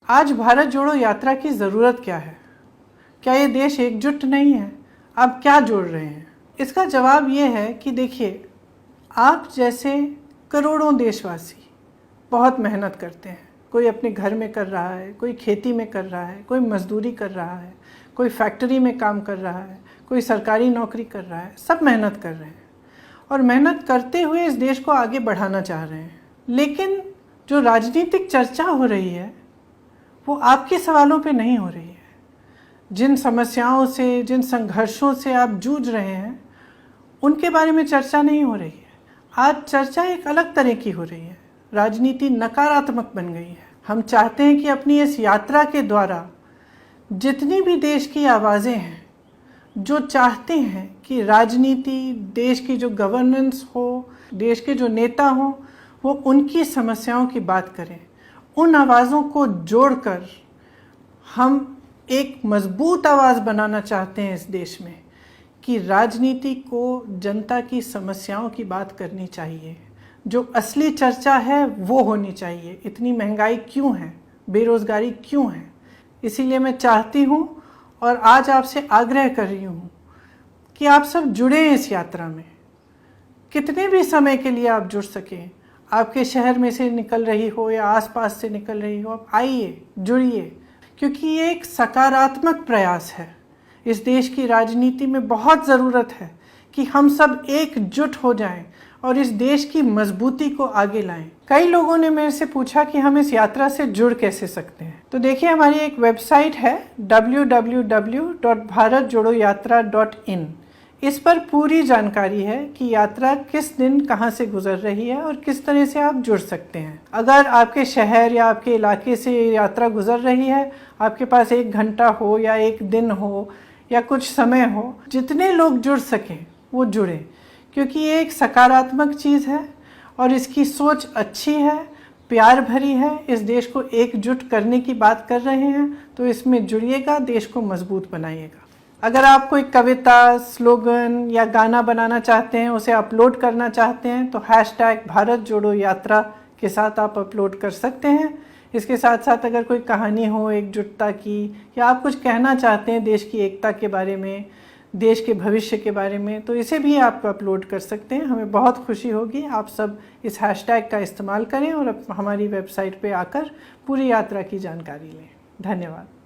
आज भारत जोड़ो यात्रा की ज़रूरत क्या है? क्या ये देश एकजुट नहीं है? आप क्या जोड़ रहे हैं? इसका जवाब ये है कि देखिए, आप जैसे करोड़ों देशवासी बहुत मेहनत करते हैं। कोई अपने घर में कर रहा है, कोई खेती में कर रहा है, कोई मजदूरी कर रहा है, कोई फैक्ट्री में काम कर रहा है, कोई सरकारी नौकरी कर रहा है। सब मेहनत कर रहे हैं और मेहनत करते हुए इस देश को आगे बढ़ाना चाह रहे हैं। लेकिन जो राजनीतिक चर्चा हो रही है वो आपके सवालों पे नहीं हो रही है। जिन समस्याओं से, जिन संघर्षों से आप जूझ रहे हैं, उनके बारे में चर्चा नहीं हो रही है। आज चर्चा एक अलग तरह की हो रही है। राजनीति नकारात्मक बन गई है। हम चाहते हैं कि अपनी इस यात्रा के द्वारा जितनी भी देश की आवाज़ें हैं जो चाहते हैं कि राजनीति, देश की जो गवर्नेंस हो, देश के जो नेता हों, वो उनकी समस्याओं की बात करें, उन आवाज़ों को जोड़कर हम एक मजबूत आवाज़ बनाना चाहते हैं इस देश में कि राजनीति को जनता की समस्याओं की बात करनी चाहिए। जो असली चर्चा है वो होनी चाहिए। इतनी महंगाई क्यों है, बेरोज़गारी क्यों है? इसीलिए मैं चाहती हूँ और आज आपसे आग्रह कर रही हूँ कि आप सब जुड़ें इस यात्रा में। कितने भी समय के लिए आप जुड़ सकें, आपके शहर में से निकल रही हो या आसपास से निकल रही हो, आप आइए, जुड़िए, क्योंकि ये एक सकारात्मक प्रयास है। इस देश की राजनीति में बहुत ज़रूरत है कि हम सब एकजुट हो जाएं और इस देश की मजबूती को आगे लाएं। कई लोगों ने मेरे से पूछा कि हम इस यात्रा से जुड़ कैसे सकते हैं। तो देखिए, हमारी एक वेबसाइट है www.bharatjodoyatra.in। इस पर पूरी जानकारी है कि यात्रा किस दिन कहाँ से गुजर रही है और किस तरह से आप जुड़ सकते हैं। अगर आपके शहर या आपके इलाके से यात्रा गुजर रही है, आपके पास 1 घंटा हो या 1 दिन हो या कुछ समय हो, जितने लोग जुड़ सकें वो जुड़ें, क्योंकि ये एक सकारात्मक चीज़ है और इसकी सोच अच्छी है, प्यार भरी है। इस देश को एकजुट करने की बात कर रहे हैं, तो इसमें जुड़िएगा, देश को मजबूत बनाइएगा। अगर आप कोई कविता, स्लोगन या गाना बनाना चाहते हैं, उसे अपलोड करना चाहते हैं, तो #भारत जोड़ो यात्रा के साथ आप अपलोड कर सकते हैं। इसके साथ साथ अगर कोई कहानी हो एकजुटता की, या आप कुछ कहना चाहते हैं देश की एकता के बारे में, देश के भविष्य के बारे में, तो इसे भी आप अपलोड कर सकते हैं। हमें बहुत खुशी होगी। आप सब इस हैशटैग का इस्तेमाल करें और हमारी वेबसाइट पे आकर पूरी यात्रा की जानकारी लें। धन्यवाद।